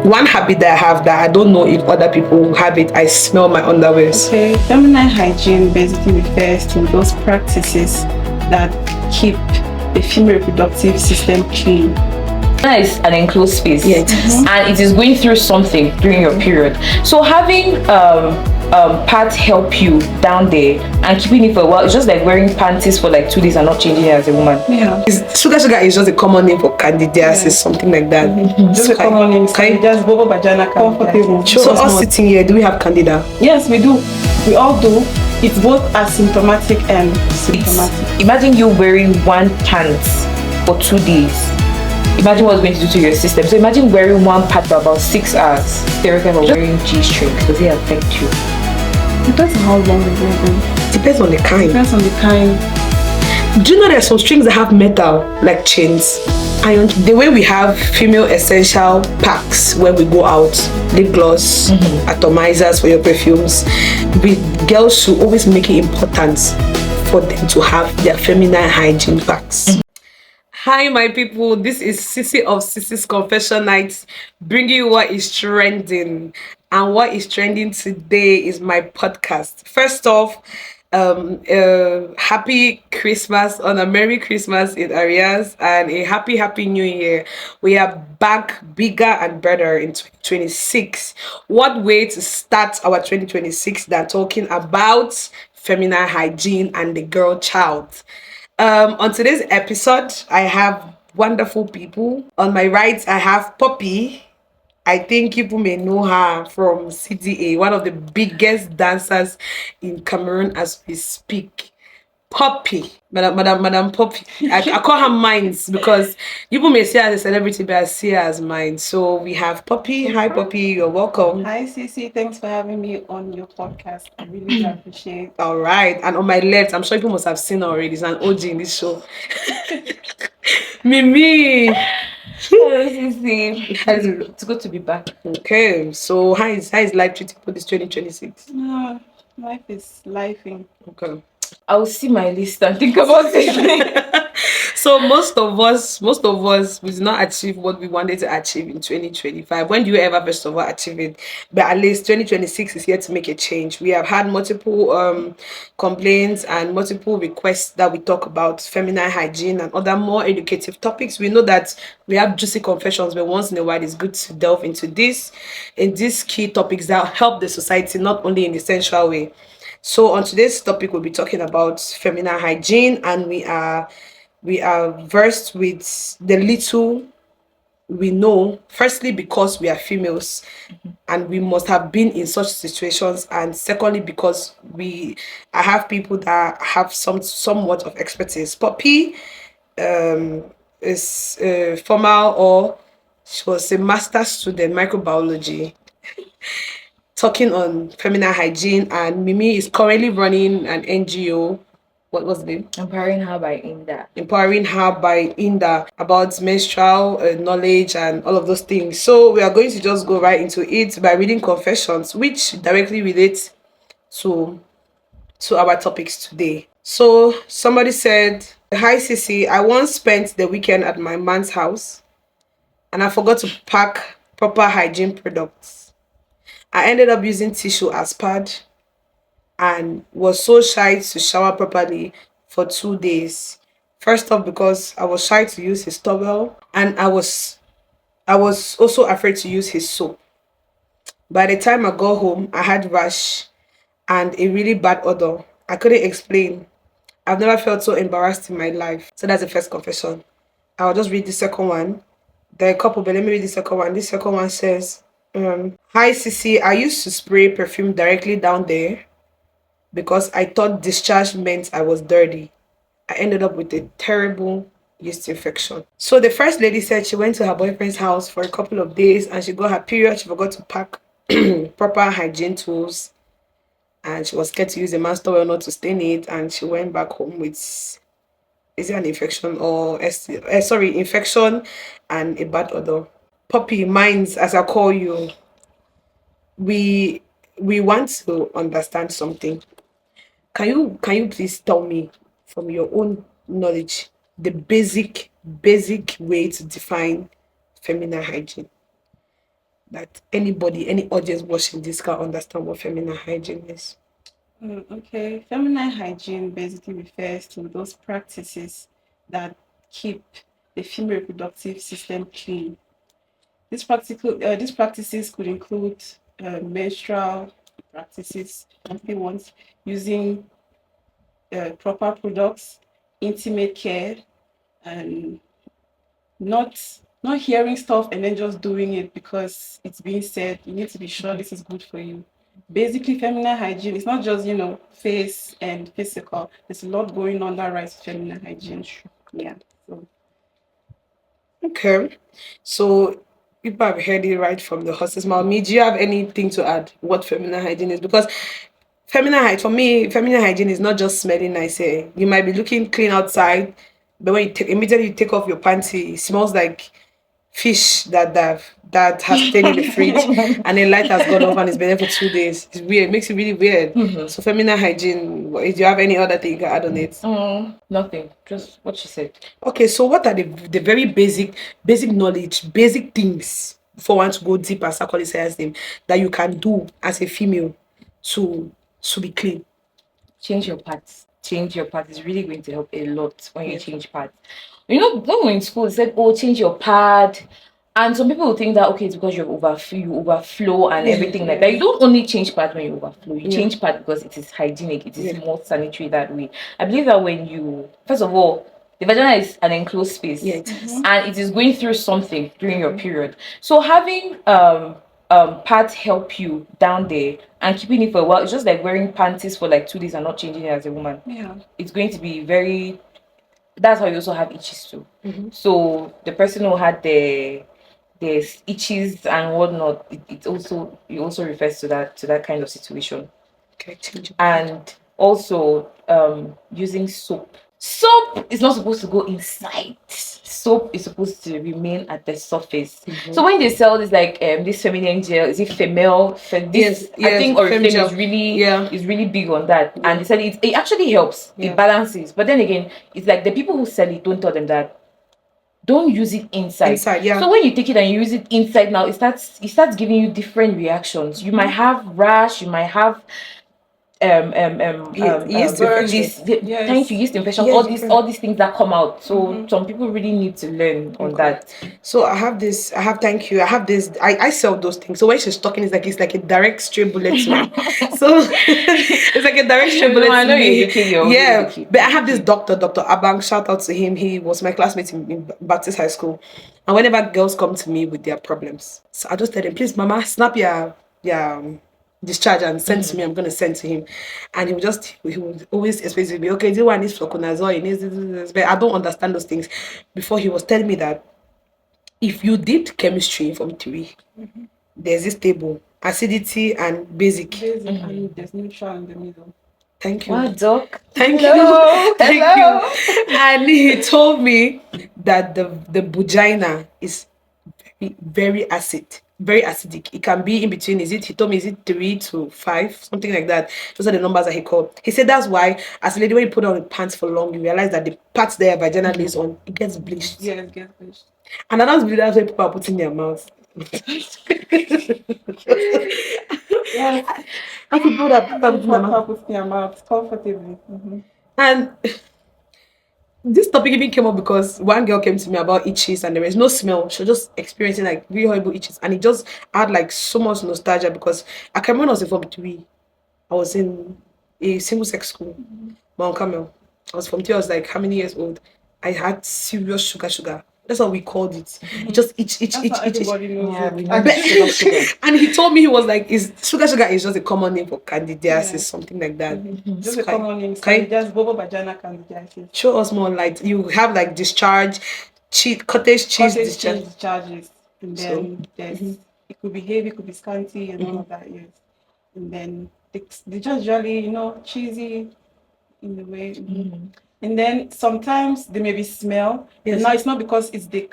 One habit that I have that I don't know if other people have it, I smell my underwears. Okay, feminine hygiene basically refers to those practices that keep the female reproductive system clean. It's an enclosed space, Yeah, it is. and it is going through something during your period. So having pads help you down there and keeping it for a while, it's just like wearing panties for like 2 days and not changing it as a woman. Yeah. Sugar is just a common name for candidiasis, something like that. Just a common name. Just bubble vagina comfortable. So us sitting here, do we have candida? Yes, we do. We all do. It's both asymptomatic and symptomatic. Imagine you wearing one pants for 2 days. Imagine what it's going to do to your system. So imagine wearing one pad for about 6 hours. Stereotype of wearing G-string. Does it affect you? Depends on how long we wear them. Depends on the kind. Depends on the kind. Do you know there are some strings that have metal, like chains? Iron. The way we have female essential packs when we go out, lip gloss, atomizers for your perfumes, girls should always make it important for them to have their feminine hygiene packs. Hi my people, this is Cycy of Cycy's Confession Nights, bringing you what is trending. And what is trending today is my podcast. First off, happy Christmas, on a Merry Christmas in arrears, and a happy New Year. We are back bigger and better in 2026. What way to start our 2026 than talking about feminine hygiene and the girl child? On today's episode, I have wonderful people. On my right, I have Poppy. I think people may know her from CDA, one of the biggest dancers in Cameroon as we speak. Poppy, Madam Poppy. I call her Minds because people may see her as a celebrity, but I see her as Mine. So we have Poppy. Hi, Poppy. You're welcome. Hi, Cycy. Thanks for having me on your podcast. I really appreciate it. All right. And on my left, I'm sure people must have seen her already. It's an OG in this show. Mimi. Hello, Cycy. It's good to be back. Okay. So how is life treating for this 2026? Life is lifing. Okay. I'll see my list and think about it. So most of us we did not achieve what we wanted to achieve in 2025. When do you ever first of all achieve it? But at least 2026 is here to make a change. We have had multiple complaints and multiple requests that we talk about feminine hygiene and other more educative topics. We know that we have juicy confessions, but once in a while it's good to delve into these key topics that help the society, not only in the sensual way. So on today's topic, we'll be talking about feminine hygiene, and we are versed with the little we know. Firstly, because we are females, and we must have been in such situations, and secondly, because I have people that have somewhat of expertise. Poppy is formal, or she was a master's student microbiology. Talking on feminine hygiene, and Mimi is currently running an NGO. What was the name? Empowering Her by Inda about menstrual knowledge and all of those things. So we are going to just go right into it by reading confessions, which directly relates to our topics today. So somebody said, "Hi Cycy, I once spent the weekend at my man's house, and I forgot to pack proper hygiene products. I ended up using tissue as pad and was so shy to shower properly for 2 days. First off, because I was shy to use his towel, and I was also afraid to use his soap. By the time I got home, I had rash and a really bad odor. I couldn't explain. I've never felt so embarrassed in my life." So that's the first confession. I'll just read the second one. There are a couple, but let me read the second one. This second one says, "Hi Cycy, I used to spray perfume directly down there because I thought discharge meant I was dirty. I ended up with a terrible yeast infection." So the first lady said she went to her boyfriend's house for a couple of days and she got her period. She forgot to pack proper hygiene tools, and she was scared to use a man's towel not to stain it, and she went back home with, is it an infection or infection and a bad odor. Poppy, Minds, as I call you, we want to understand something. Can you please tell me, from your own knowledge, the basic way to define feminine hygiene? that anybody, any audience watching this can understand what feminine hygiene is? Okay, feminine hygiene basically refers to those practices that keep the female reproductive system clean. These practices could include menstrual practices, monthly ones, using proper products, intimate care, and not hearing stuff and then just doing it because it's being said. You need to be sure this is good for you. Basically, feminine hygiene is not just face and physical. There's a lot going on that rise feminine hygiene. Yeah. So Okay. So people have heard it right from the horse's mouth. Me, do you have anything to add what feminine hygiene is? Because for me, feminine hygiene is not just smelling nice. You might be looking clean outside, but when immediately you take off your panty, it smells like fish that has stayed in the fridge and the light has gone off and it's been there for 2 days. It's weird. It makes it really weird. So feminine hygiene, do you have any other thing you can add on it? Nothing. Just what she said. Okay, so what are the very basic knowledge, basic things for one to go deep and start calling science name that you can do as a female to be clean? Change your pads. Change your pads is really going to help a lot when you change pads. You know, when we were in school, they said, "Oh, change your pad," and some people will think that okay, it's because you overflow and everything like that. You don't only change pads when you overflow. You change pads because it is hygienic. It is more sanitary that way. I believe that when you first of all, the vagina is an enclosed space, and it is going through something during your period. So having pads help you down there and keeping it for a while. It's just like wearing panties for like 2 days and not changing it as a woman. yeah, It's going to be very. That's how you also have itches too. So the person who had the itches and whatnot, it also refers to that kind of situation. Okay, change. And also using soap. Soap is not supposed to go inside. Soap is supposed to remain at the surface. So when they sell this like this feminine gel, is it female? This I think Oriflame is really big on that. And they said it actually helps. It balances. But then again, it's like the people who sell it don't tell them that don't use it inside. So when you take it and you use it inside now, it starts giving you different reactions. You might have rash, you might have yeast infection. Thank you, yeast infection. All these things that come out. So some people really need to learn on that. So I have this. Thank you. I have this. I sell those things. So when she's talking, it's like a direct straight bullet to me. So it's like a direct straight bullet I know to me. you're joking, Yeah, but I have this Dr. Abang. Shout out to him. He was my classmate in Baptist High School. And whenever girls come to me with their problems, so I just tell them, please, Mama, snap your discharge and send to me. I'm going to send to him. And he would always expect to be, okay, this one needs fluconazole, he needs this. But I don't understand those things. Before he was telling me that if you did chemistry from 3, there's this table, acidity and basic. and there's neutral in the middle. Thank you. What, doc? Thank you. Thank you. And he told me that the vagina is very, very very acidic. It can be in between. He told me, is it 3 to 5, something like that. Those are the numbers that he called. He said that's why, as a lady, when you put on the pants for long, you realize that the parts there vagina lays on, it gets bleached. Yeah, it gets bleached. And I don't believe that's why people are putting their mouths. Yeah, I could put that put their mouth comfortably. And this topic even came up because one girl came to me about itches and there was no smell. She was just experiencing like really horrible itches, and it just had like so much nostalgia because I can remember when I was in Form 3. I was in a single sex school, Mount Carmel. I was Form 3. I was like how many years old? I had serious sugar. That's what we called it. It just itch. Everybody knows it. Sugar. And he told me, he was like, "Is sugar is just a common name for candidiasis, something like that." Just a common name. Just bobo vagina candidiasis. Show us more light. You have like discharge, cottage cheese discharges, and then it could be heavy, it could be scanty, and all of that. Yes, and then they just usually cheesy in the way. And then sometimes there may be smell. Yes. Now it's not because it's the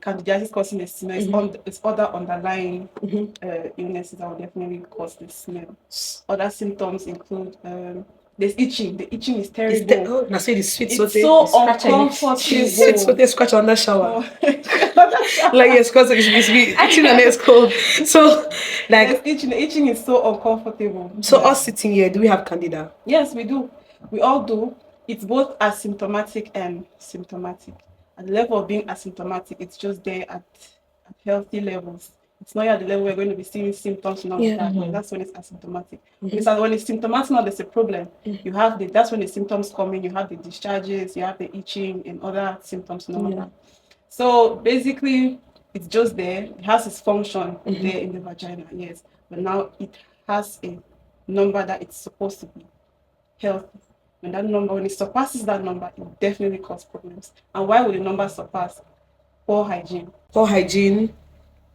candidiasis causing the smell. It's other underlying illnesses that will definitely cause the smell. Other symptoms include There's itching. The itching is It's terrible. oh, now say the sweet It's sote. so Scratch any- Sweet sote uncomfortable. scratch on that shower. Oh. Like yes, because it should be itching and it's cold. So There's like itching. The itching is so uncomfortable. so Yeah. us sitting here, do we have candida? Yes, we do. We all do. It's both asymptomatic and symptomatic. At the level of being asymptomatic, it's just there at healthy levels. It's not at the level we're going to be seeing symptoms and all Yeah. that. That's when it's asymptomatic. When it's symptomatic, now there's a problem. You have that's when the symptoms come in. You have the discharges, you have the itching and other symptoms and all that. So basically, it's just there. It has its function there in the vagina, yes. But now it has a number that it's supposed to be healthy. When it surpasses that number, it definitely causes problems. And why would the number surpass? Poor hygiene. Poor hygiene.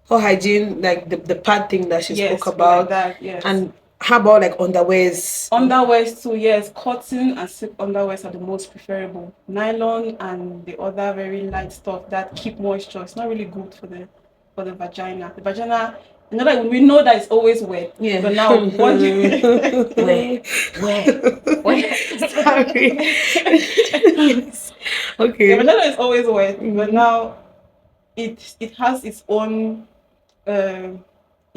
Poor hygiene, like the pad thing that she spoke Yes, about. like that, yes. And how about like underwears? Underwears too, yes. Cotton and silk underwears are the most preferable. Nylon and the other very light stuff that keep moisture. It's not really good for the vagina. The vagina, we know that it's always wet. Yeah. But now what Where? Sorry. Okay. the vagina is always wet, but now it has its own it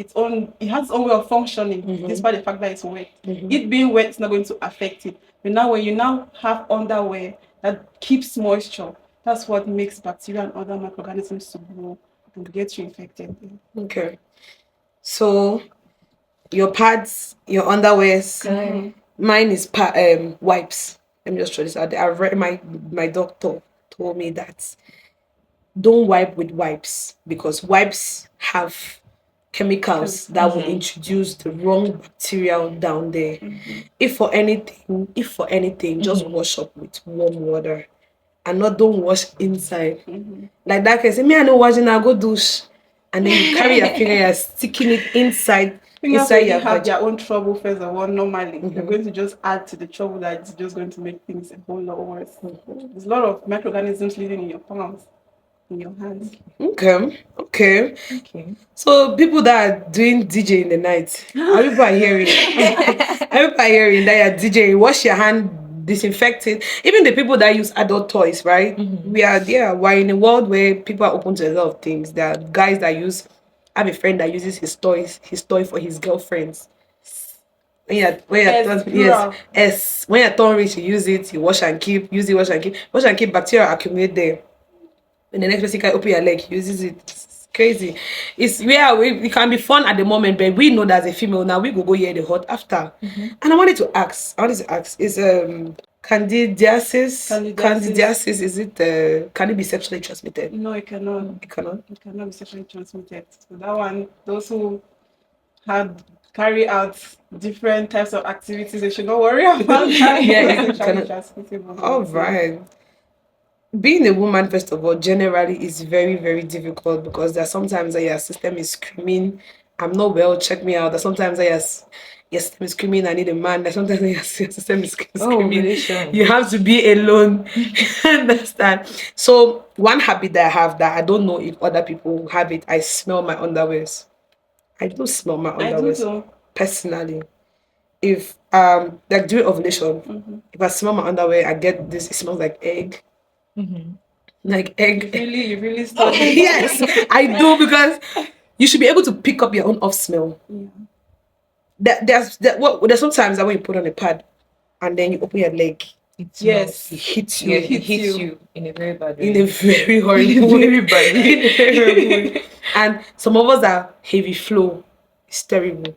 has its own way of functioning despite the fact that it's wet. It being wet is not going to affect it. But now when you now have underwear that keeps moisture, that's what makes bacteria and other microorganisms to grow and get you infected. Okay. So your pads, your underwears, mine is wipes. Let me just throw this out there. I've read my doctor told me that don't wipe with wipes because wipes have chemicals that will introduce the wrong material down there. If for anything, just wash up with warm water and not don't wash inside. Like that case, me I know washing, I go douche. And then you carry your finger, you're sticking it inside Fingers your already have vagina. their own trouble first of all normally. They're going to just add to the trouble that it's just going to make things a whole lot worse. There's a lot of microorganisms living in your palms, in your hands. Okay. So people that are doing DJ in the night, are people are hearing? Are people are hearing that you're DJing? Wash your hand, disinfect it. Even the people that use adult toys, right? We are there. We're in a world where people are open to a lot of things. There are guys that use. I have a friend that uses his toy for his girlfriends. When you're turn rich, you use it, you wash and keep, use it, wash and keep, bacteria accumulate there. When the next person can open your leg, he uses it. It's crazy. It's it can be fun at the moment, but we know that as a female now we go hear the hot after. And I wanted to ask, is candidiasis, is it can it be sexually transmitted? No, it cannot. It cannot. It cannot be sexually transmitted. So that one, those who carry out different types of activities, they should not worry about that. Yeah, It's it cannot. transmissible. All right. Being a woman, first of all, generally is very, very difficult because there are sometimes that your system is screaming, I'm not well, check me out. There's sometimes that your system is screaming, I need a man. There's sometimes that your system is screaming, you have to be alone. Understand? So, one habit that I have that I don't know if other people have it, I smell my underwears. I do smell my I do underwears. too. Personally. If, like during ovulation, if I smell my underwear, I get this, it smells like egg. Like egg. You really stop. Yes, I do because you should be able to pick up your own off smell. There's sometimes that when you put on a pad and then you open your leg, Yes, it hits you. Yeah, it hits you in a very bad way. In a very horrible way. In a very horrible way. And some of us are heavy flow. It's terrible.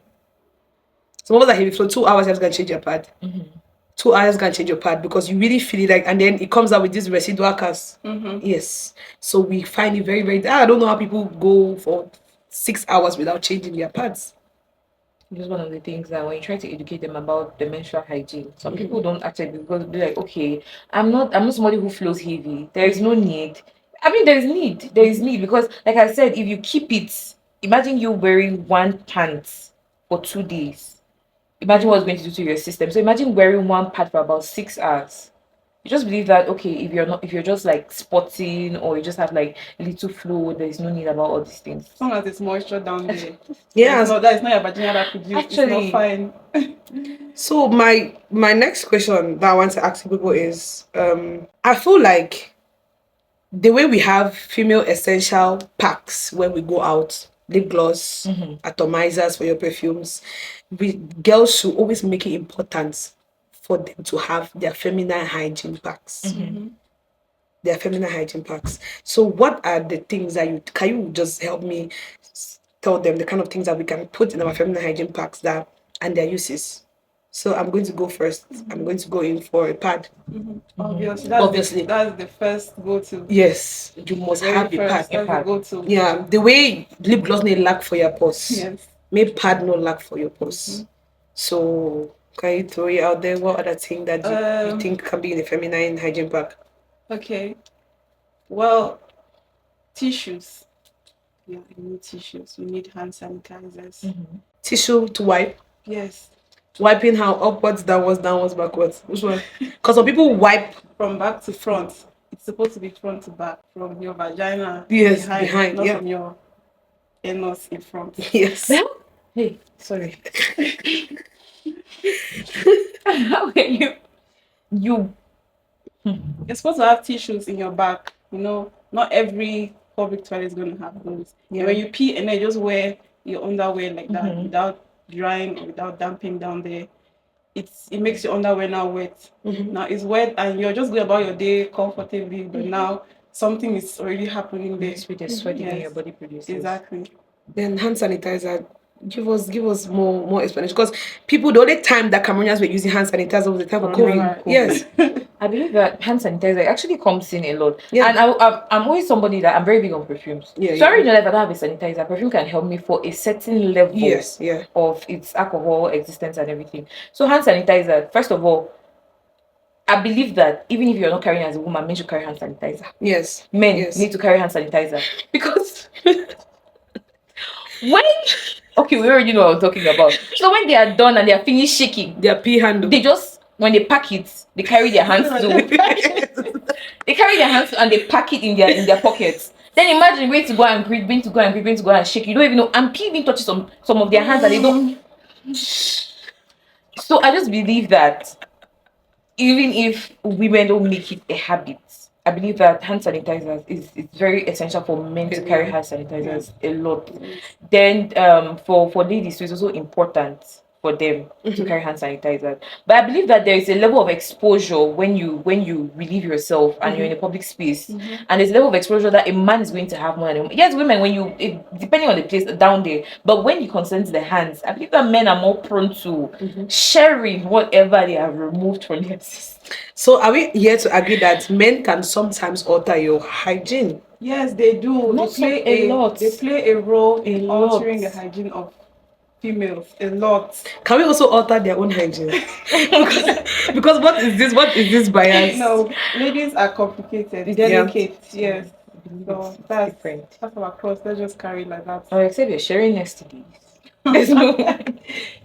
Some of us are heavy flow. 2 hours, you're going to change your pad. 2 hours can change your pad because you really feel it like, and then it comes out with this residual cast. Yes. So we find it very, very. I don't know how people go for 6 hours without changing their pads. This is one of the things that when you try to educate them about the menstrual hygiene, some people don't actually because be like, okay, I'm not somebody who flows heavy. There is no need. I mean, there is need. There is need because, like I said, if you keep it, imagine you wearing one pant for 2 days. Imagine what's going to do to your system. So imagine wearing one pad for about 6 hours. You just believe that okay, if you're just like spotting or you just have like a little flow, there's no need about all these things. As long as it's moisture down there, Yeah. that is not your vagina that produced. It's not Actually, fine. So my next question that I want to ask people is, I feel like the way we have female essential packs when we go out, lip gloss, atomizers for your perfumes, girls should always make it important for them to have their feminine hygiene packs. Their feminine hygiene packs. So what are the things that can you just help me tell them the kind of things that we can put in our feminine hygiene packs that and their uses? So I'm going to go first. I'm going to go in for a pad. Obviously, that's the first go-to. Yes, you must Very have a first, pad. that's the go-to. Yeah, the way lip gloss need lack for your purse. Yes. Make pad no lack for your purse. So can you throw it out there? What other thing that you think can be in the feminine hygiene pack? Okay. Well, tissues. Yeah, you need tissues. You need hand sanitizers. Tissue to wipe. Yes. Wiping how upwards, downwards, backwards. Which one? Because some people wipe from back to front. It's supposed to be front to back, from your vagina behind, not yeah. from your anus in front. Yes. Hey, sorry. How can you You're supposed to have tissues in your back. Not every public toilet is going to have those. Yeah. When you pee and then you just wear your underwear like that without drying or without damping down there, it makes your underwear now wet. Now it's wet and you're just going about your day comfortably, but now something is already happening there. with the sweating that your body produces. Exactly. Then hand sanitizer. Give us more explanation, because people, the only time that Cameroonians were using hand sanitizer was the time of COVID. Yes. I believe that hand sanitizer actually comes in a lot. Yeah. And I'm always somebody that I'm very big on perfumes. Yeah, so I already know that if I don't have a sanitizer, perfume can help me for a certain level of its alcohol existence and everything. So hand sanitizer, first of all, I believe that even if you're not carrying as a woman, men should carry hand sanitizer. Yes. Men Yes. need to carry hand sanitizer. Because when okay, we already know what I'm talking about. So when they are done and they are finished shaking their pee handle, they just when they pack it, they carry their hands to they carry their hands and they pack it in their pockets. Then imagine going to go and greet, going to go and shake. You don't even know. And pee even touches some of their hands and they don't. So I just believe that even if women don't make it a habit, I believe that hand sanitizers is very essential for men to carry hand sanitizers a lot. Then for ladies, so it's also important for them to carry hand sanitizers. But I believe that there is a level of exposure when you relieve yourself and you're in a public space, and there's a level of exposure that a man is going to have more than a woman. Yes, women depending on the place down there, but when you consent the hands, I believe that men are more prone to sharing whatever they have removed from their system. So are we here to agree that men can sometimes alter your hygiene? Yes, they do. They play a role in altering the hygiene of females a lot. Can we also alter their own hygiene? because what is this bias? No, ladies are complicated, delicate. Yes. So that's different. That's our cross. Let's just carry like that. Oh, except you're sharing STDs.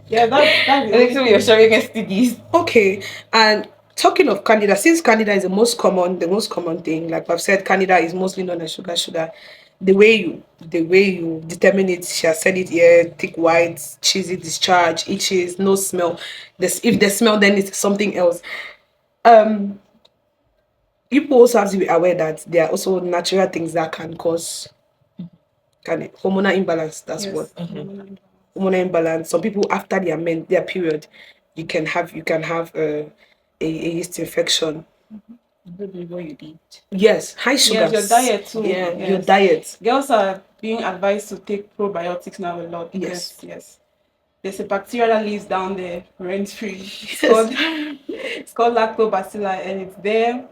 Yeah, that's except you're sharing STDs. Okay, and talking of candida, since candida is the most common thing, like I've said, candida is mostly known as sugar. The way you determine it, she has said it here: thick white, cheesy discharge, itches, no smell. If the smell, then it's something else. People also have to be aware that there are also natural things that can cause hormonal imbalance. That's what hormonal imbalance. Some people after their period, you can have a yeast infection. Maybe what you eat. Yes, high sugars. Yes, your diet too. Yeah, your diet. Girls are being advised to take probiotics now a lot. Yes. There's a bacteria that lives down there, rent free. It's called lactobacilli, and it's there.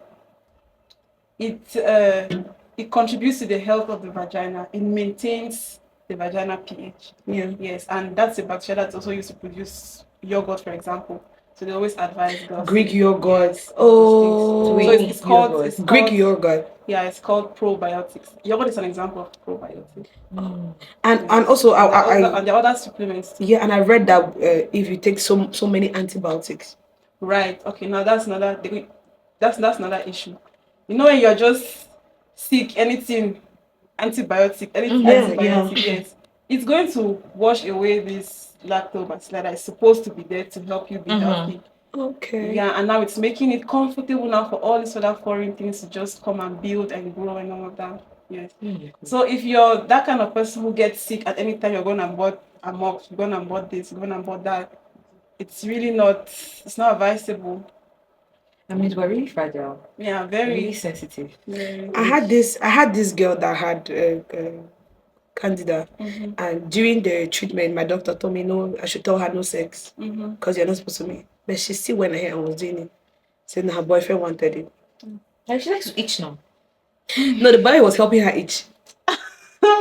It contributes to the health of the vagina. It maintains the vagina pH. Yeah. Yes, and that's a bacteria that's also used to produce yogurt, for example. So they always advise girls. Greek yogurt. Yes, so it's called Greek yogurt. Yeah, it's called probiotics. Yogurt is an example of probiotics. And also and there are other supplements too. Yeah, and I read that if you take so many antibiotics. Right. Okay. Now that's another. That's another issue. You know, when you're just sick, anything antibiotic, anything antibiotic, yes, it's going to wash away this lactobacillus that is supposed to be there to help you be healthy. Okay. Yeah, and now it's making it comfortable now for all these other foreign things to just come and build and grow and all of that. Yes. So if you're that kind of person who gets sick at any time, you're going to board a mop, you're going to board this, you're going to board that, it's really not, it's not advisable. I mean, we're really fragile. Yeah, very really sensitive. Very. I had this girl that had candida, and during the treatment, my doctor told me no, I should tell her no sex because you're not supposed to meet. But she still went ahead and was doing it, saying her boyfriend wanted it. Like she likes to itch now. No, the boy was helping her itch.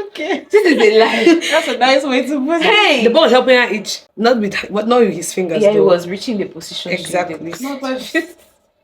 Okay. This is a lie. That's a nice way to put it. Hey! The boy was helping her itch, not with his fingers. Yeah, he though. was reaching the position. Exactly. No, but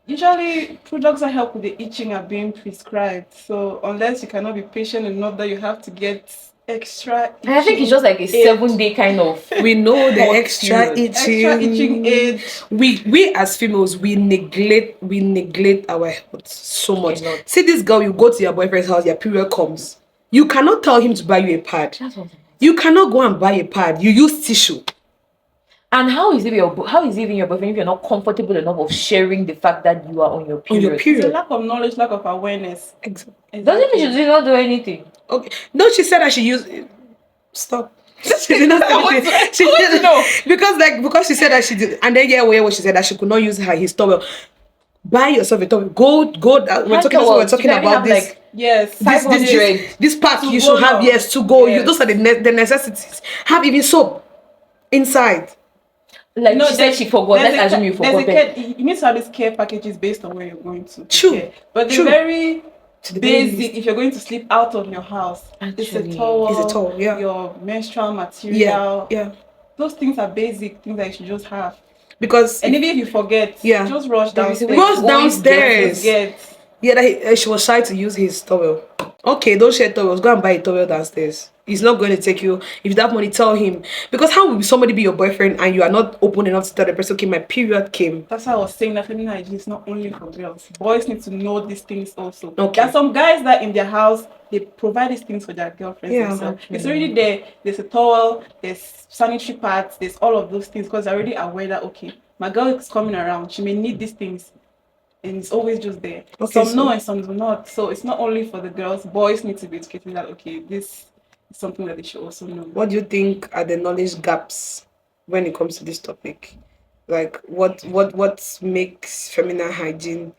usually products that help with the itching are being prescribed. So unless you cannot be patient enough that you have to get extra itching. I think it's just like a 7-day kind of. We know the hot extra period. itching. Extra itching aid. We as females, we neglect our health so much. A lot. See this girl, you go to your boyfriend's house, your period comes. You cannot tell him to buy you a pad. That's what. You cannot go and buy a pad. You use tissue. And how is even your boyfriend if you're not comfortable enough of sharing the fact that you are on your On period? your It's a period. lack of knowledge, lack of awareness. Exactly. Doesn't mean she did not do anything. Okay. No, she said that she used. Stop. She did not say anything. She did know. because she said that she did, and then when she said that she could not use his towel. Buy yourself a towel. Go. We're talking about this. Like, Yes. This pack To you go should have. now. Yes, to go. Yes. Those are the necessities. Have even soap inside. like No, she said she forgot. there's Let's assume you there's forgot. a care, you need to have these care packages based on where you're going to. True. Care. But the True. very To the basic, if you're going to sleep out of your house, it's a Actually, towel. it's a towel, yeah. Your menstrual material. Yeah. Those things are basic things that you should just have. Because And even if you forget, Yeah. just rush There is a downstairs. way Rush to always downstairs. Get. yeah, that she was shy to use his towel. Okay, don't share towels. Go and buy a towel downstairs. He's not going to take you. If you have money, tell him. Because how will somebody be your boyfriend and you are not open enough to tell the person, okay, my period came. That's why I was saying that feminine hygiene is not only for girls. Boys need to know these things also. Okay. There are some guys that in their house they provide these things for their girlfriends. Yeah, themselves. okay. It's already there. There's a towel. There's sanitary pads. There's all of those things because they're already aware that okay, my girl is coming around. She may need these things, and it's always just there. Okay, Some so- know and some do not. So it's not only for the girls. Boys need to be educated that okay, this is something that they should also know. What do you think are the knowledge gaps when it comes to this topic? Like what makes feminine hygiene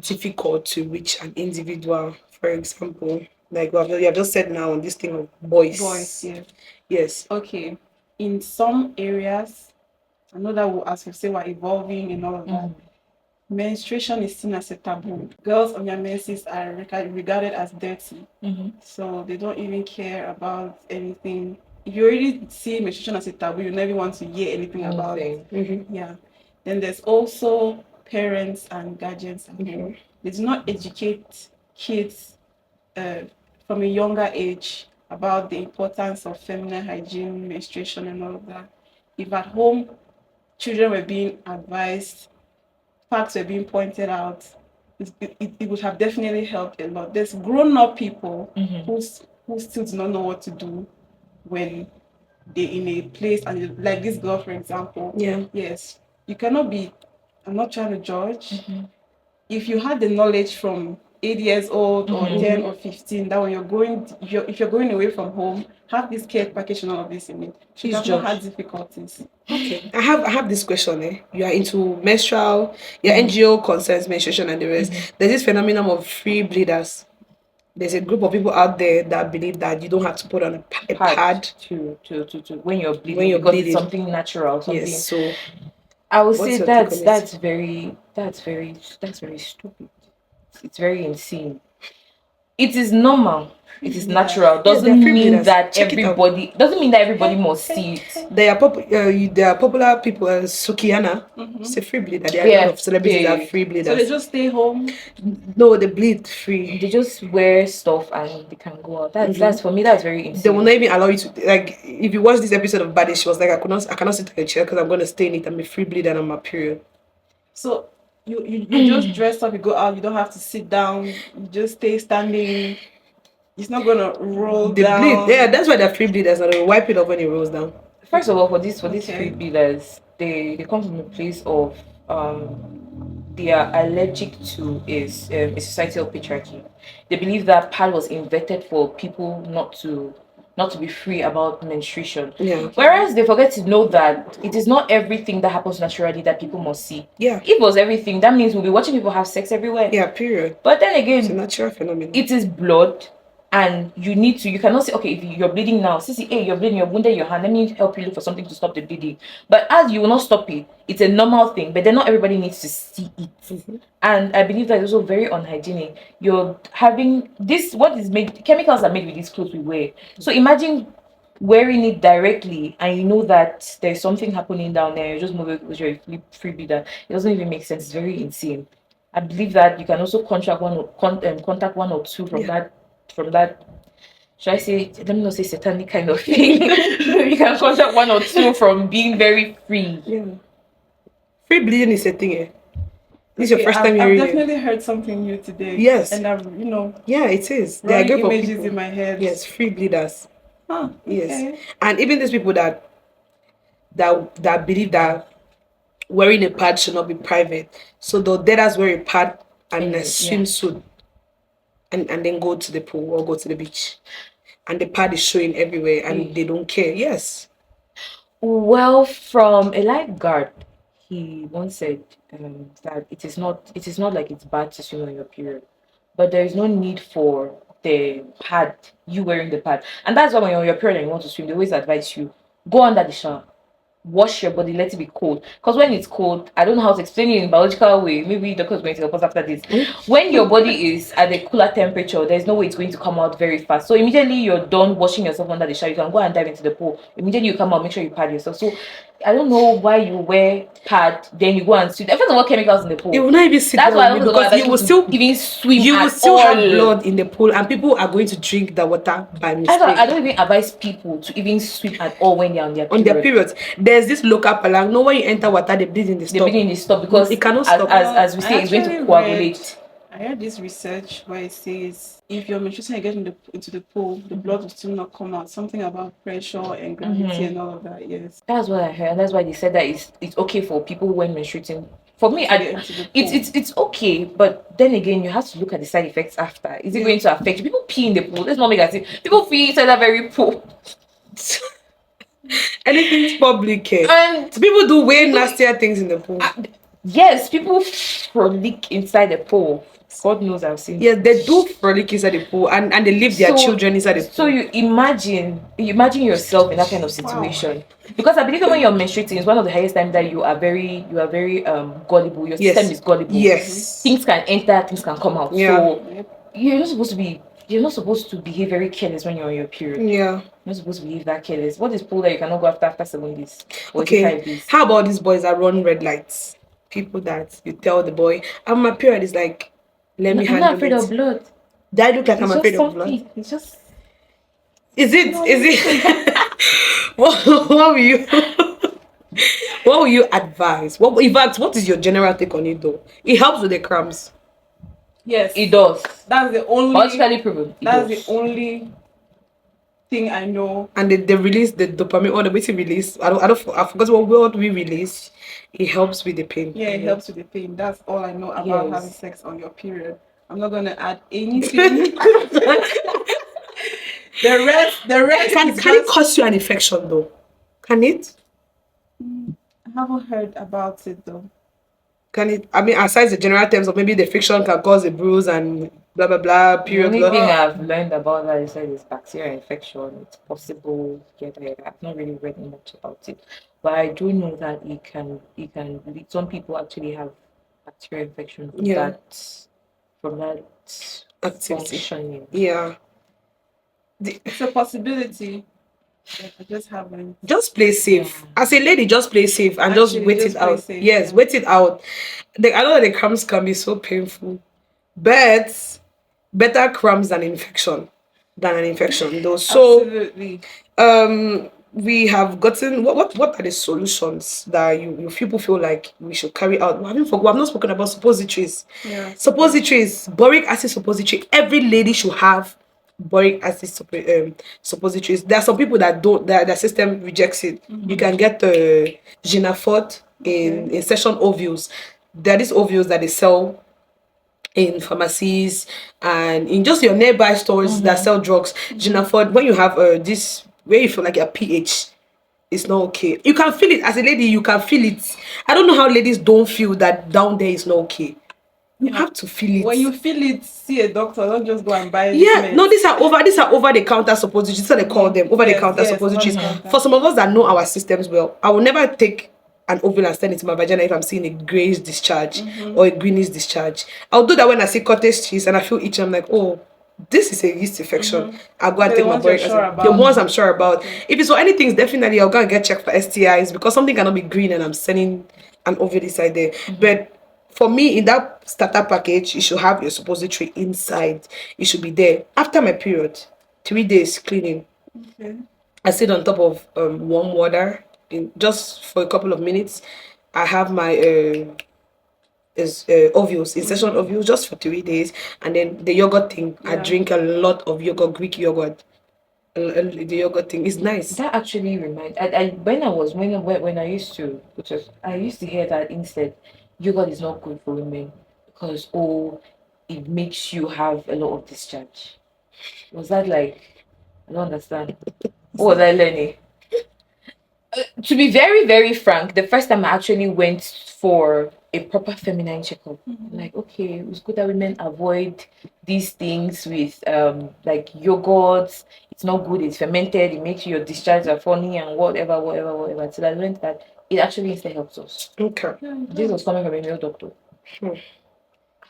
difficult to reach an individual? For example, like you have just said now on this thing of boys. Boys, yeah. Yes. Okay, in some areas, I know that as we say, we're evolving and all of that. Menstruation is seen as a taboo. Girls on their menses are regarded as dirty, so they don't even care about anything. If you already see menstruation as a taboo, you never want to hear anything about it. Mm-hmm. Yeah. Then there's also parents and guardians at home. They do not educate kids from a younger age about the importance of feminine hygiene, menstruation, and all of that. If at home children were being advised, facts were being pointed out, it would have definitely helped a lot. There's grown-up people who still do not know what to do when they're in a place, and like this girl, for example. Yeah. Yes, you cannot be. I'm not trying to judge. If you had the knowledge from 8 years old or 10 or 15, that when if you're going away from home, have this care package and all of this in it. She Please have not judge. had difficulties. Okay. I have this question. You are into menstrual, your NGO concerns menstruation and the rest. There's this phenomenon of free bleeders. There's a group of people out there that believe that you don't have to put on a pad. to when you're bleeding, When you're because bleeding. it's something natural. Something. Yes. So I would What's say your that's take on it? that's very stupid. It's very insane. It is normal. It is natural. they're Doesn't free mean bleeders. that Check it out. everybody must see it. there are popular people. Sukiana, it's a free bleeder. There are a lot of celebrities that are free bleeders. So they just stay home. No, they bleed free. They just wear stuff and they can go out. That's for me. That's very insane. They will not even allow you to, like, if you watch this episode of Body, she was like, I cannot sit on a chair because I'm going to stay in it. I'm a free bleeder and I'm a period. So you just dress up, you go out, you don't have to sit down, you just stay standing. It's not gonna roll The down. bleed, yeah, that's why they're free bleeders, and they wipe it off when it rolls down. First of all, for these free Okay. bleeders, they come from a place of they are allergic to is a societal patriarchy. They believe that pad was invented for people not to be free about menstruation. Yeah, Whereas they forget to know that it is not everything that happens naturally that people must see. yeah, If it was everything, that means we'll be watching people have sex everywhere. yeah. Period. But then It's a again, natural phenomenon. it is blood, and you cannot say, okay, if you're bleeding now, Cycy, hey, you're bleeding, you're wounded your hand, let me help you look for something to stop the bleeding. But as you will not stop it, it's a normal thing, but then not everybody needs to see it. And I believe that is also very unhygienic. You're having this, what is made, chemicals are made with these clothes we wear. So imagine wearing it directly and you know that there's something happening down there, you're just moving because you're a free bleeder. It doesn't even make sense. It's very insane. I believe that you can also contact one or two from Yeah. that. Should I say? Let me not say satanic kind of thing. You can contact one or two from being very free. Yeah. Free bleeding is a thing, eh? This is your first time I've hearing it. definitely heard something new today. Yes. And I've, Yeah, it is. There are a running group of images people. in my head. Yes, free bleeders. Huh, Yes. okay. And even these people that believe that wearing a pad should not be private. So the deaders wear a pad and a swimsuit and then go to the pool or go to the beach. And the pad is showing everywhere and they don't care. Yes. Well, from a lifeguard, he once said that it is not like it's bad to swim on your period, but there is no need for the pad, you wearing the pad. And that's why when you're on your period and you want to swim, they always advise you go under the shower, wash your body, let it be cold. Because when it's cold, I don't know how to explain it in biological way. Maybe the doctor's going to help us after this. When your body is at a cooler temperature, there's no way it's going to come out very fast. So immediately you're done washing yourself under the shower, you can go and dive into the pool. Immediately you come out, make sure you pad yourself. So I don't know why you wear pad, then you go and swim. First of all, chemicals in the pool. You will not even sit That's why I down don't because you will still even swim. you will at still all. have blood in the pool and people are going to drink the water by mistake. I don't even advise people to even swim at all when they're on their period. On their periods. There's this local palang. No, when you enter water, they bleed in the The stop. bleeding is stop because it cannot as, stop. as we say, it's going to coagulate. I heard this research where it says if you're menstruating and get into the pool, the blood will still not come out. Something about pressure and gravity and all of that. Yes. That's what I heard, and that's why they said that it's okay for people when menstruating. For me, To get into the pool. it's okay, but then again, you have to look at the side effects after. Is it going to affect you? People pee in the pool. Let's not make it. People pee inside that very pool. Anything's public. And people do way nastier things in the pool. Yes, people frolic inside the pool. God knows I've seen. Yes, they do frolic inside the pool and they leave their children inside the pool. So you imagine yourself in that kind of situation. Because I believe that when you're menstruating, it's one of the highest times that you are very gullible. Your system is gullible. Yes. Things can enter, things can come out. Yeah. So you're not supposed to behave very careless when you're on your period. Yeah. You're not supposed to behave that careless. What is pool that you cannot go after 7 days? Or Okay. 5 days? How about these boys that run red lights? People that you tell the boy, I'm my period is like, let me handle it. I'm not afraid of blood. Do I look like I'm afraid of blood? It's just. Is it? what will you? What will you advise? In fact, what is your general take on it though? It helps with the cramps. Yes, It does. That's the only. Biologically proven. That's the only thing I know. And they release the dopamine or the way to release. I forgot what we release. It helps with the pain. Yeah, it helps with the pain. That's all I know about having sex on your period. I'm not gonna add anything. the rest Can it cause you an infection though? Can it? I haven't heard about it though. Can it? I mean, aside the general terms of maybe the friction can cause a bruise and blah blah blah. Period. The only thing I've learned about that is that it's bacterial infection. It's possible. I've not really read much about it, but I do know that it can lead. Some people actually have bacterial infection from that activity. Yeah. It's a possibility. I just haven't. Just play safe. As a lady, just play safe and just wait it out. Safe, yes, wait it out. I know that the cramps can be so painful, but better cramps than an infection though. So absolutely. we have gotten what are the solutions that you people feel like we should carry out? We have not spoken about suppositories. Yeah. Suppositories, boric acid suppository. Every lady should have boric acid suppositories. There are some people that don't, their system rejects it. You can get the Ginafort in session ovules. There are these ovules that they sell in pharmacies and in just your nearby stores that sell drugs. Ginafort, when you have this, where you feel like your pH is not okay, you can feel it as a lady. You can feel it. I don't know how ladies don't feel that down there is not okay. You have to feel it. When you feel it, see a doctor. Don't just go and buy. Yeah, no, these are over the counter suppositories. So they call them over the counter suppositories. For some of us that know our systems well, I will never take an ovule and send it to my vagina if I'm seeing a grayish discharge or a greenish discharge. I'll do that when I see cottage cheese and I feel itchy. I'm like, oh, this is a yeast infection. I'll go and take my boric acid. The ones I'm sure about. If it's for anything, definitely I'll go and get checked for STIs because something cannot be green and I'm sending an ovule inside there. But for me, in that starter package, you should have your suppository inside. It should be there. After my period, 3 days cleaning. I sit on top of warm water just for a couple of minutes. I have my ovules, session ovules, just for 3 days, and then the yogurt thing. I drink a lot of yogurt, Greek yogurt. The yogurt thing is nice. That actually reminds. When I used to, I used to hear that instead, yogurt is not good for women because it makes you have a lot of discharge. Was that like? I don't understand. What was I learning? To be very, very frank, the first time I actually went for a proper feminine checkup, like, okay, it's good that women avoid these things with like yogurts. It's not good, it's fermented, it makes your discharge are funny and whatever. So I learned that it actually instead helps us. Okay. This was coming from a male doctor.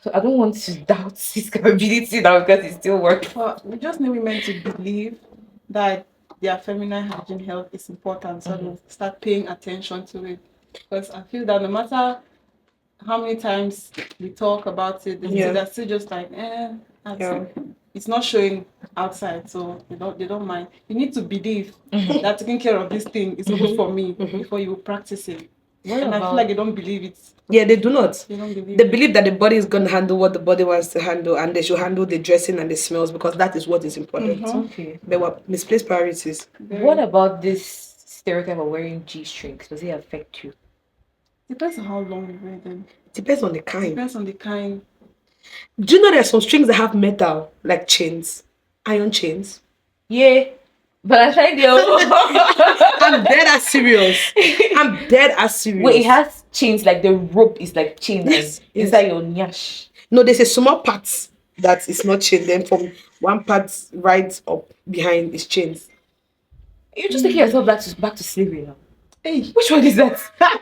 So I don't want to doubt his capability now because it still works. Well, we just need women to believe that their feminine hygiene health is important, so they'll start paying attention to it. Because I feel that no matter how many times we talk about it, they're still just like, it's not showing outside, so they don't mind. You need to believe that taking care of this thing is good for me before you practice it. And I feel like they don't believe it. Yeah, they do not. They don't believe They believe that the body is going to handle what the body wants to handle, and they should handle the dressing and the smells because that is what is important. Okay. They were misplaced priorities. What about this stereotype of wearing G-strings? Does it affect you? Depends on how long you wear them. Depends on the kind. Depends on the kind. Do you know there are some strings that have metal, like chains, iron chains? Yeah. But I tried I'm dead as serious. Wait, it has chains, like the rope is like chain. Yes. Inside your nyash. No, there's a small part that is not chain. Then from one part right up behind is chains. You're just taking yourself back to slavery now. Hey, which one is that?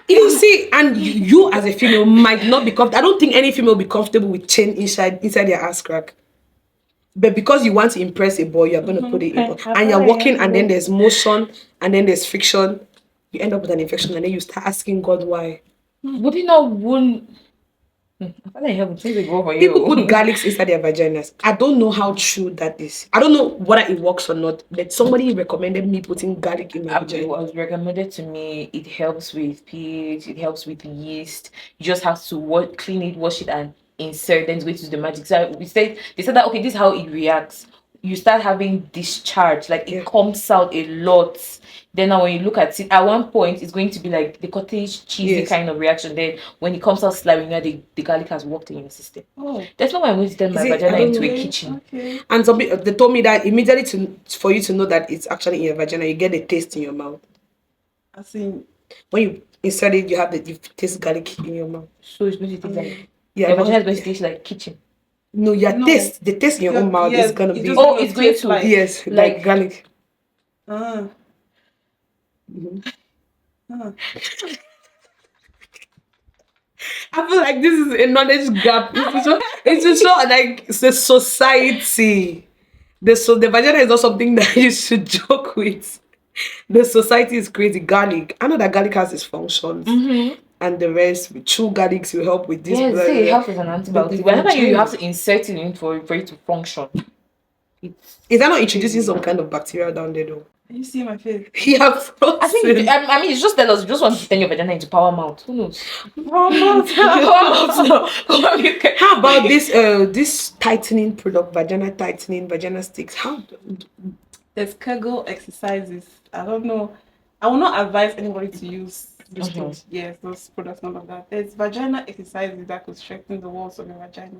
You see, and you as a female might not be comfortable. I don't think any female will be comfortable with chain inside their ass crack. But because you want to impress a boy, you're going to put it in. And you're walking, and then there's motion, and then there's friction. You end up with an infection, and then you start asking God why. Would it not wound? I feel like heaven things go for you. People put garlics inside their vaginas. I don't know how true that is. I don't know whether it works or not. But somebody recommended me putting garlic in my vagina. It was recommended to me. It helps with pH. It helps with yeast. You just have to clean it, wash it, and insert. Then it's going to do the magic. So they said that okay, this is how it reacts. You start having discharge, like it comes out a lot. Then now when you look at it, at one point it's going to be like the cottage cheesy kind of reaction. Then when it comes out slimy, you know, the garlic has worked in your system. That's not why I'm going to turn my vagina into a kitchen. Okay. And some people, they told me that immediately for you to know that it's actually in your vagina, you get a taste in your mouth. I think when you insert it, you taste garlic in your mouth. So it's going to taste like your vagina is going to taste like kitchen. No, the taste in your own mouth is gonna be. It's going to like garlic. I feel like this is a knowledge gap. It's just like it's a society. The vagina is not something that you should joke with. The society is crazy. Garlic. I know that garlic has its functions. And the rest, with true garlics will help with this. Yes, it helps as an antibiotic. Whenever you have to insert it in for it to function. Is that not introducing some kind of bacteria down there though? You see my face. You have frozen. I think I mean, it's just tell us. You just want to turn your vagina into power mouth. Who knows? Power mouth. Power mouth. No. How about this tightening product, vagina tightening, vagina sticks? How? There's Kegel exercises. I don't know. I will not advise anybody to use these things. Yes, those products, none of that. There's vagina exercises that could strengthen the walls of your vagina.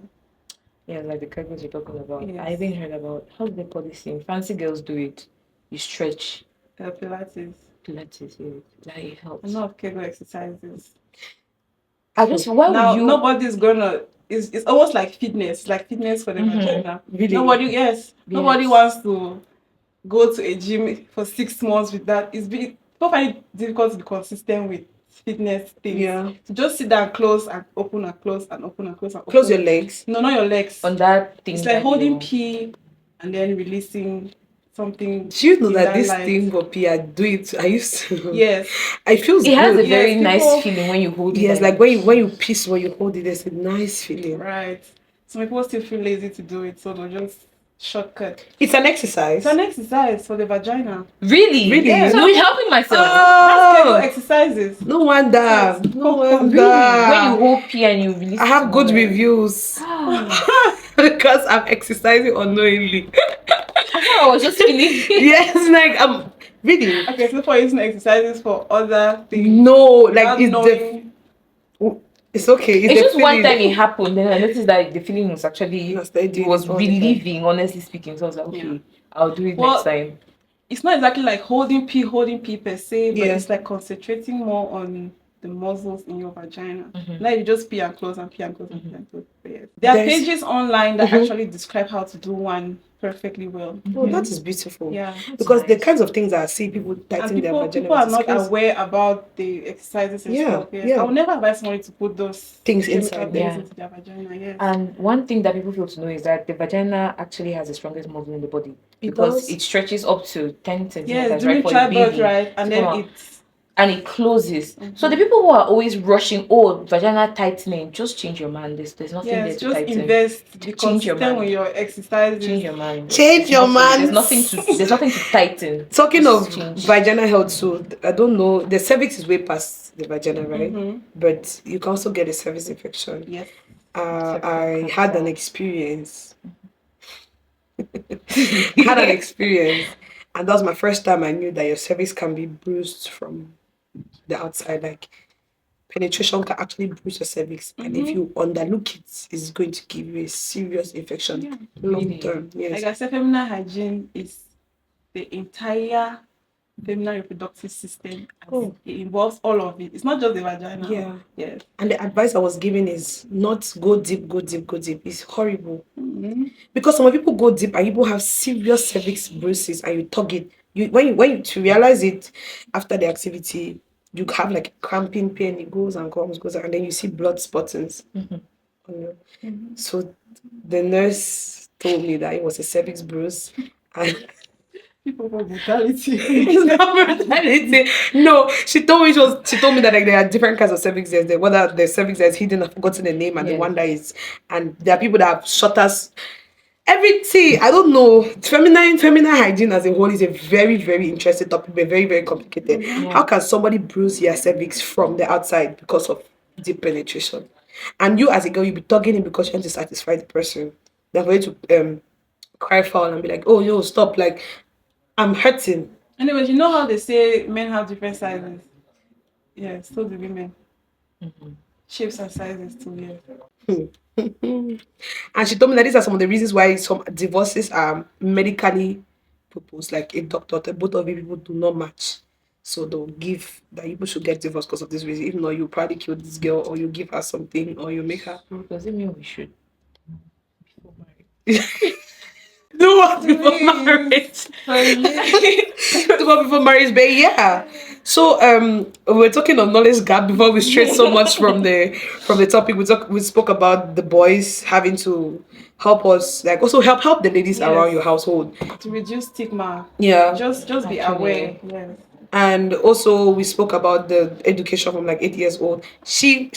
Yeah, like the kegels you're talking about. Yes. I even heard about how do they call this thing? Fancy girls do it. You stretch. Pilates. Pilates, yeah. That it helps. A lot of Kegel exercises. I guess why Now would you? nobody's gonna. It's almost like fitness for the vagina. Really? Nobody wants to go to a gym for 6 months with that. People find it difficult to be consistent with fitness things. Yeah. To just sit down, close and open and close and open and close and open. Close your legs. No, not your legs. On that thing. It's like that holding you- pee and then releasing something. Do you know in that this light. thing for P, I do it? I used to. Yes. I feel It has a good. very Yes, nice people- feeling when you hold it. Yes, like when you piss, when you hold it, there's a nice feeling. Right. Some people still feel lazy to do it, so they'll just shortcut. It's an exercise. It's an exercise for the vagina. Really? Really? Yeah. So I'm helping myself. That's Kegel Oh, exercises. no wonder. No wonder. Really? When you hold pee and you release. I have it good over. reviews Ah, because I'm exercising unknowingly. I thought I was just feeling. Yes, like I'm really. Okay, so for using exercises for other things. No, like without it's knowing. it's okay. It's the just one feeling. time it happened, then I noticed that the feeling was actually You must start it doing was it all the time. relieving, honestly speaking. So I was like, okay, Yeah. I'll do it Well, next time. It's not exactly like holding pee per se, but Yeah. it's like concentrating more on the muscles in your vagina. Mhm. Now you just pee and close and pee and close and pee and close. But yes. There are There's- pages online that Mhm. actually describe how to do one perfectly well. Oh, that is beautiful. Yeah. Because the nice. kinds of things that I see people And tightening their vagina people are with not is crazy. aware about the exercises and Yeah, stuff. Yes. yeah. I would never advise somebody to put those Things chemical inside, things yeah. into their vagina. Yes. And one thing that people fail to know is that the vagina actually has the strongest muscle in the body It because does? it stretches up to 10 centimeters, Yes, during right, for a childbirth, baby. right? And Come then on. it's And it closes. Mhm. So the people who are always rushing, oh, vagina tightening, just change your mind. There's nothing there yes, to just tighten. invest, be Change your consistent mind. with your exercises. Change your mind. Change your mind. There's nothing to tighten. Talking Just of change. vaginal health, so I don't know. The cervix is way past the vagina, right? Mhm. But you can also get a cervix infection. Yes. I had an experience. I had an experience, and that was my first time I knew that your cervix can be bruised from the outside. Like penetration can actually bruise your cervix, and if you underlook it, it's going to give you a serious infection Yeah. long Really? term. Yes. Like I said, feminine hygiene is the entire feminine reproductive system. Oh. It involves all of it. It's not just the vagina. Yeah. Yes. And the advice I was giving is not go deep, go deep, go deep. It's horrible. Mhm. Because some people go deep and people have serious cervix bruises and you tug it. When you to realize it after the activity, you have like cramping pain, it goes and comes, and then you see blood spottings. Mhm. On you. Mhm. So the nurse told me that it was a cervix bruise. And People for brutality. it's not brutality. No, she told me that like there are different kinds of cervix. There's the one that the cervix that is hidden, I've forgotten the name, and the Yes. one that is, and there are people that have shutters. Everything, I don't know. Feminine hygiene as a whole is a very, very interesting topic, but very, very complicated. Yeah. How can somebody bruise your cervix from the outside because of deep penetration? And you as a girl, you'll be tugging it because you want to satisfy the person. They're going to cry foul and be like, oh yo, stop, like I'm hurting. Anyways, you know how they say men have different sizes? Yes, so do women. Mhm. Shapes and sizes too, yes. And she told me that these are some of the reasons why some divorces are medically proposed, like a doctor, both of you people do not match. So they'll give that people should get divorced because of this reason. If not, you probably kill this girl or you give her something or you make her. Does it mean we should? Before marriage? Do what before Please. marriage? Do what before marriage, but yeah. So we're talking of knowledge gap before we strayed so much from the topic. We spoke about the boys having to help us, like also help the ladies Yes. around your household. To reduce stigma. Yeah. Just be Actually. aware. Yes. And also we spoke about the education from like 8 years old. She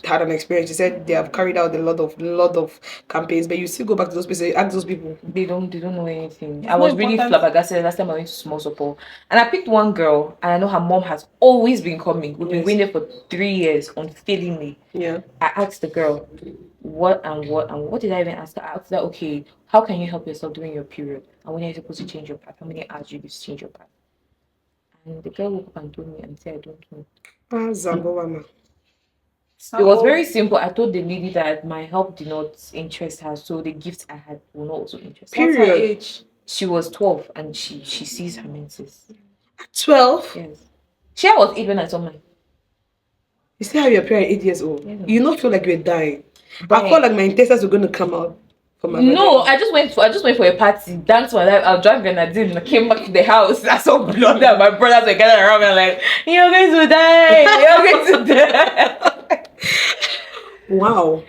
had an experience. She said they have carried out a lot of campaigns, but you still go back to those places, ask those people. They don't know anything. It's I not was really important. flabbergasted last time I went to small support. And I picked one girl, and I know her mom has always been coming. We've been Yes. going there for 3 years unfailingly. Yeah. I asked the girl, what did I even ask her? I asked her, okay, how can you help yourself during your period? And when are you supposed to change your path? How many hours do you use to change your path? And the girl woke up and told me and said, I don't know. Zambowama. It was very simple. I told the lady that my help did not interest her, so the gifts I had will not also interest her. What's her Period. age? She was 12 and she sees her menses. 12. Yes. She was 8 when I saw mine. You still have your period at 8 years old. Yeah. You not feel like you're dying. I Dying. felt like my intestines were going to come out from my No, vagina. I just went for a party, danced my life. I drank grenadine and I came back to the house. I saw blood and my brothers were gathered around me and like, you're going to die. You're going to die. Wow.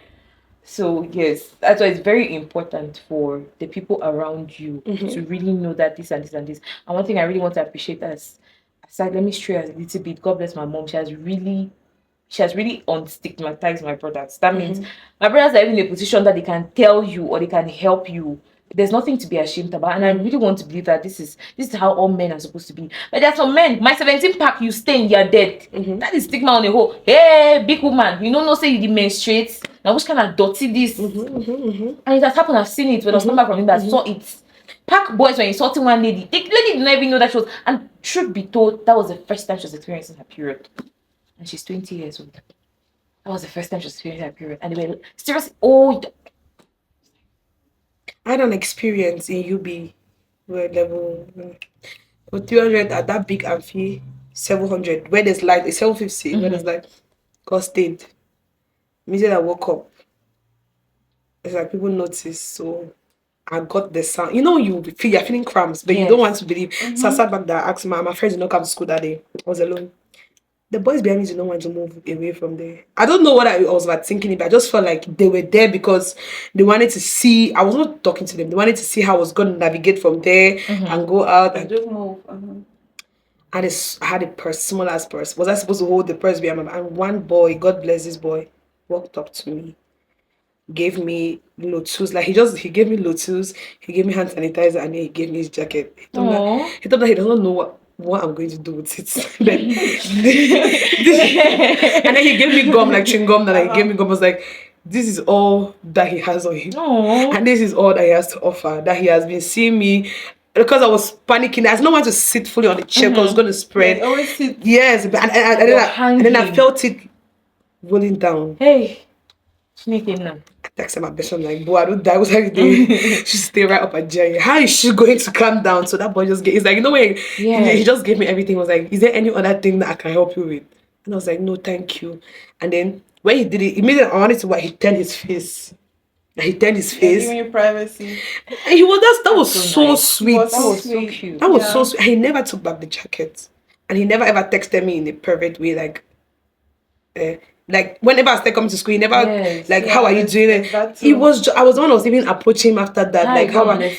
So yes, that's why it's very important for the people around you to really know that this and this and this. And one thing I really want to appreciate aside, let me stray a little bit. God bless my mom. She has really unstigmatized my brothers. That means my brothers are even in a position that they can tell you or they can help you. There's nothing to be ashamed about, and I really want to believe that this is how all men are supposed to be. But there's some men, my 17 pack, you stain, you're dead. That is stigma on the whole. Hey, big woman, you know, say you did menstruate. Now which kind of dirty this? And it has happened. I've seen it when I was coming back from him that saw it. Pack boys when insulting one lady. The lady did not even know that she was. And truth be told, that was the first time she was experiencing her period. And she's 20 years old. That was the first time she was experiencing her period. And they were seriously, I had an experience in UB where level for 300 at that big amphi, 700, where there's light, it's 750, where there's light, got stained. Immediately I woke up, it's like people notice, so I got the sound. You know, you're feeling cramps, but you don't want to believe. So I sat back there, I asked my friends did not come to school that day. I was alone. The boys behind me did not want to move away from there. I don't know what I was about thinking, but I just felt like they were there because they wanted to see. I was not talking to them. They wanted to see how I was going to navigate from there and go out. And Don't move. I had a purse, small ass purse. Was I supposed to hold the purse behind my? And one boy, God bless this boy, walked up to me, gave me lotus. Like he gave me lotus. He gave me hand sanitizer, and then he gave me his jacket. He told me that he doesn't know what I'm going to do with it. And then he gave me gum, like chewing gum. That he gave me gum. I was like, this is all that he has on him, and this is all that he has to offer. That he has been seeing me. Because I was panicking, I was not want to sit fully on the chair because I was going to spread. Yeah, always sit. Yes, and then I felt it rolling down. Hey, sneaking now. I texted my best friend like, boy, I don't die. What's everything? She stay right up at Jerry. How is she going to calm down? So that boy just he's like, you know what? He just gave me everything. He was like, is there any other thing that I can help you with? And I was like, no, thank you. And then when he did it, immediately I wanted to he turned his face. He turned his face. Giving you privacy. And he was that was so sweet. That was so cute. That was so sweet. He never took back the jacket. And he never ever texted me in a pervert way, like whenever I started coming to school, he never how are you doing it? I was the one who was even approaching him after that. Like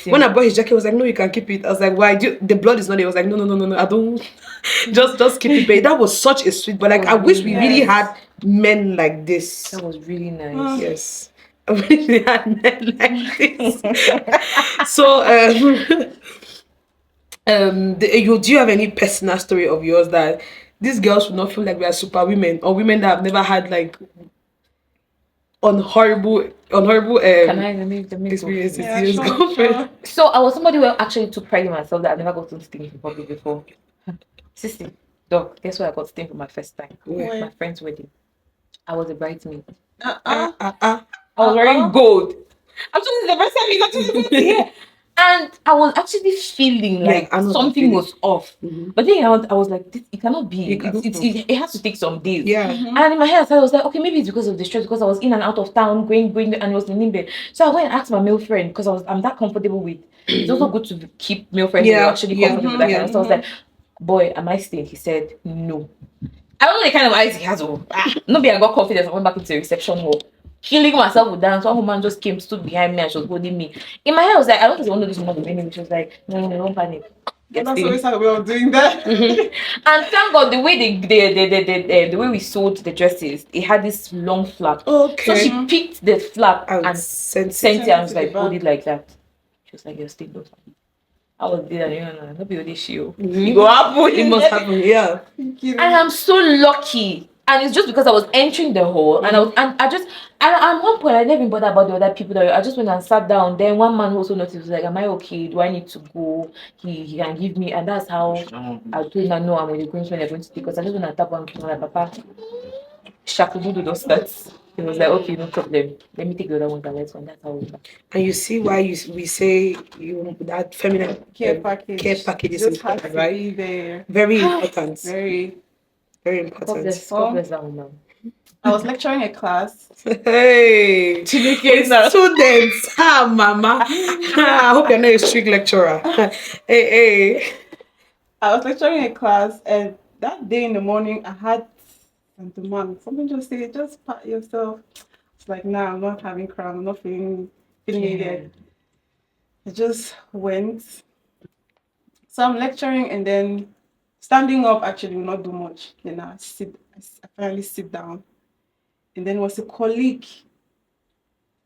when I bought his jacket, he was like, no, you can keep it. I was like, why? The blood is not there. He was like, no, I don't. just keep it. But that was such a sweet. But like I wish we really had men like this. That was really nice. Yes. I wish we had men like this. So do you have any personal story of yours that these girls should not feel like we are super women, or women that have never had like horrible Can I let me experiences? Yeah, Yes, go for it. So I was somebody who actually took pride in myself that I've never gotten sting in public before. Cycy, dog, guess what I got sting for my first time? When? My friend's wedding. I was a bridesmaid. Uh-uh. I was wearing gold. I'm telling you, the first time you got to see it. And I was actually feeling like I know that something feeling. was off. But then I was like, it cannot be. It has to take some days. Yeah. And in my head, I was like, okay, maybe it's because of the stress, because I was in and out of town, going, and it was in Nimbe. So I went and asked my male friend, because I'm that comfortable with. It's also good to keep male friends who are actually comfortable with that kind of stuff. So I was like, boy, am I staying? He said, no. I don't know the kind of eyes he has. Nobody, I got confidence. I went back into the reception hall, killing myself with dance. One woman just came, stood behind me, and she was holding me. In my head, I was like, I don't think I want to do this woman with me. She was like, no, don't panic. And that's always how we were doing that. And thank God the way the way we sewed the dresses, it had this long flap. Okay. So she picked the flap and sent it and was to the like, hold back. it like that. She was like, you're still not. I was there, no be only she. It go happen. It must happen, yeah. And I'm so lucky. And it's just because I was entering the hall and at one point I didn't even bother about the other people that I just went and sat down. Then one man also noticed, was like, am I okay? Do I need to go? He can give me, and that's how I told him, no, I'm with the Queens when they're going to take us. I just went and tap on him, like, Papa, Shakubudu does that. He was like, okay, no problem. Let me take the other one, the next one. That's how we back. And you see why we say that feminine care package is just important, has to right? be there. Very important. Very important. God bless that woman. I was lecturing a class. Hey, students, mama. I hope you're not a strict lecturer. hey. I was lecturing a class, and that day in the morning, I had something just say, just pat yourself. It's like, nah, I'm not having cramp. I'm not feeling needed. I just went. So I'm lecturing, and then standing up actually will not do much. Then I finally sit down, and then was a colleague.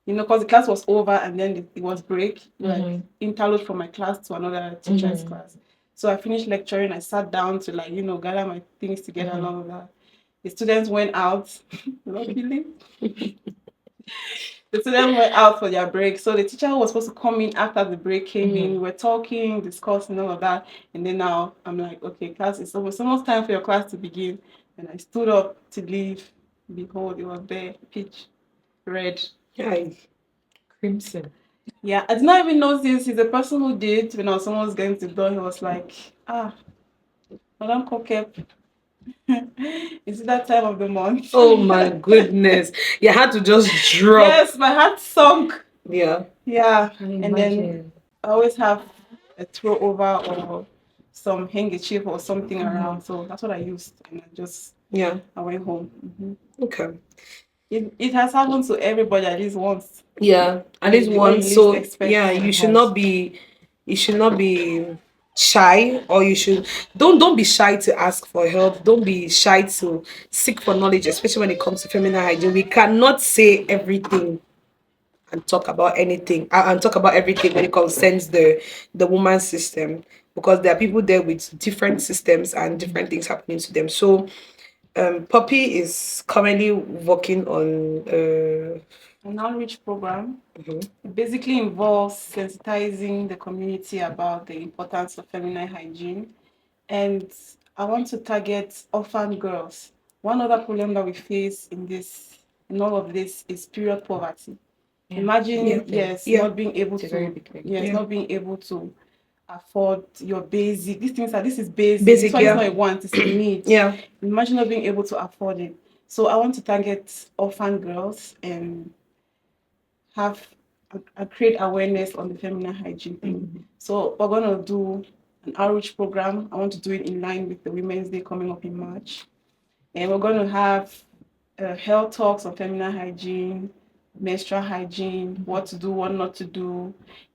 Because the class was over and then it was break, like interlude from my class to another teacher's class. So I finished lecturing. I sat down to gather my things together and all of that. The students went out, luckily. The students went out for their break. So the teacher who was supposed to come in after the break came in. We were talking, discussing all of that. And then now I'm like, okay, class, it's almost time for your class to begin. And I stood up to leave. Behold, it was there, pitch red. Yeah. Crimson. Yeah, I did not even know this. He's the person who did. When someone was getting to the door, he was like, Madam Kokep, is it that time of the month? Oh my goodness. You had to just drop. Yes, my heart sunk. Yeah. And then I always have a throw over or some handkerchief or something around. So that's what I used. And I went home. Okay. It has happened to everybody at least once. Yeah, at least once. So you should not be shy, or you should don't be shy to ask for help. Don't be shy to seek for knowledge, especially when it comes to feminine hygiene. We cannot say everything and talk about anything and talk about everything when it concerns the woman's system, because there are people there with different systems and different things happening to them. So Poppy is currently working on an outreach program. It basically involves sensitizing the community about the importance of feminine hygiene. And I want to target orphan girls. One other problem that we face in all of this is period poverty. Imagine, not being able not being able to afford your basic. This is basic. This one is not a want, it's a need. Imagine not being able to afford it. So I want to target orphan girls and create awareness on the feminine hygiene thing. So we're going to do an outreach program. I want to do it in line with the Women's Day coming up in March. And we're going to have health talks on feminine hygiene, menstrual hygiene, what to do, what not to do.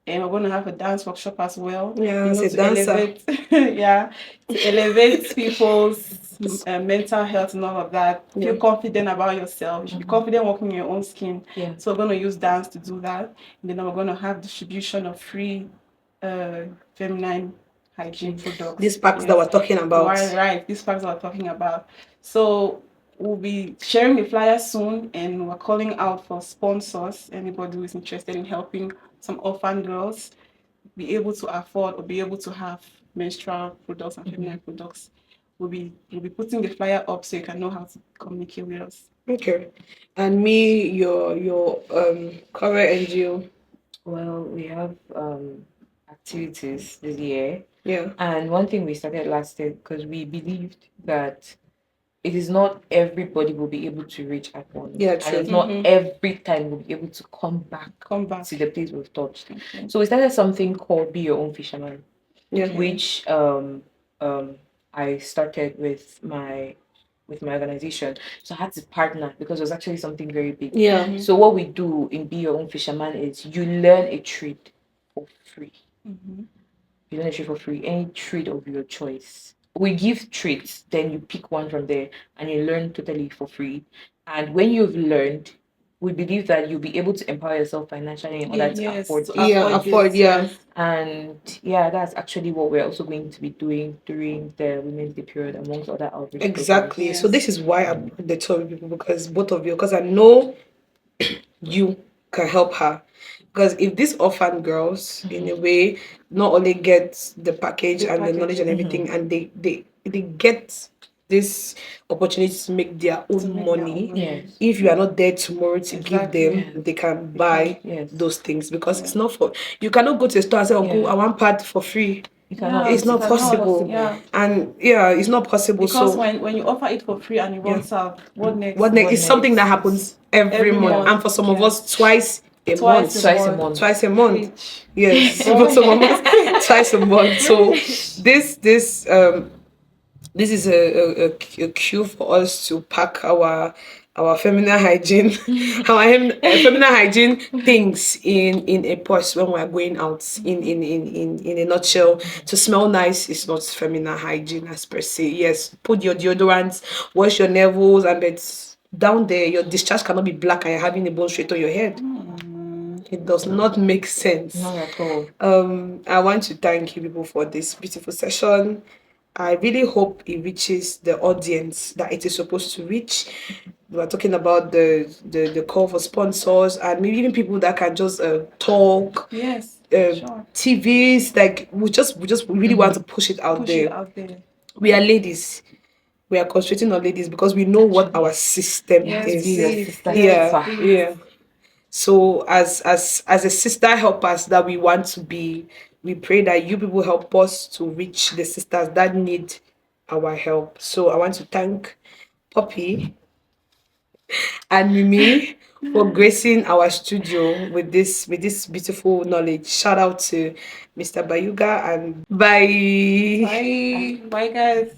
And we're going to have a dance workshop as well. To elevate, to elevate people's mental health and all of that. Feel confident about yourself. You should be confident walking in your own skin. So we're going to use dance to do that. And then we're going to have distribution of free feminine hygiene products. These packs that we're talking about. Right. These packs that we're talking about. So we'll be sharing the flyer soon, and we're calling out for sponsors. Anybody who is interested in helping some orphan girls be able to afford or be able to have menstrual products and feminine products. We'll be putting the flyer up so you can know how to communicate with us. Okay. And me, your current NGO. Well, we have activities this year. Yeah. And one thing we started last year, because we believed that it is not everybody will be able to reach at once. Yeah, true. And it's not every time we'll be able to come back to the place we've touched. Okay. So we started something called Be Your Own Fisherman, which I started with my organization. So I had to partner because it was actually something very big. Yeah. So what we do in Be Your Own Fisherman is you learn a trade for free. you learn a trade for free, any trade of your choice. We give trades, then you pick one from there and you learn totally for free. And when you've learned, we believe that you'll be able to empower yourself financially in order to Yes, afford to this. Yeah, afford afford. this. Yeah, Yes. And yeah, that's actually what we're also going to be doing during the Women's Day period, amongst other outreach programs. exactly. So Yes. this is why I'm the two of you people, because both of you, because I know you can help her. Because if these orphan girls, in a way, not only get the package The and the knowledge and packages everything, and they get this opportunity to make their to own make their own money. money. Yes. If you are not there tomorrow to give Exactly. them, Yeah. they can They buy Yes. those things, because Yeah. it's not for you cannot go to a store and say, "Oh, Yeah. I want pad for free." You cannot Yeah, It's get you it. not It's not cannot. possible, possible. Yeah. and yeah, it's not possible. Because So when you offer it for free and it yeah, runs out, what next? what next? What It's something next? that happens every Every month, Yeah. and month. for some of Yes. us, twice a Twice month. a Twice a month. month. Twice a month. Preach. Yes, for So some of us, twice a month. So Preach. this is a cue for us to pack our feminine hygiene, feminine hygiene things in a purse when we are going out. In a nutshell, to smell nice is not feminine hygiene as per se. Yes, put your deodorant, wash your nails, and it's down there. Your discharge cannot be black and you're having a bone straight on your head. It does not make sense. not at all. I want to thank you people for this beautiful session. I really hope it reaches the audience that it is supposed to reach. We are talking about the call for sponsors, and maybe even people that can just talk, Yes. uh, Sure. TVs. Like we just really want to push it out Push it there. out there. We are ladies. We are concentrating on ladies because we know what our system Yes, To be is. your please. sister Yes, Yeah, keeper. please. yeah. So as a sister helpers that we want to be, we pray that you people help us to reach the sisters that need our help. So I want to thank Poppy and Mimi for gracing our studio with this beautiful knowledge. Shout out to Mr. Bayuga, and bye. Bye. Bye, guys.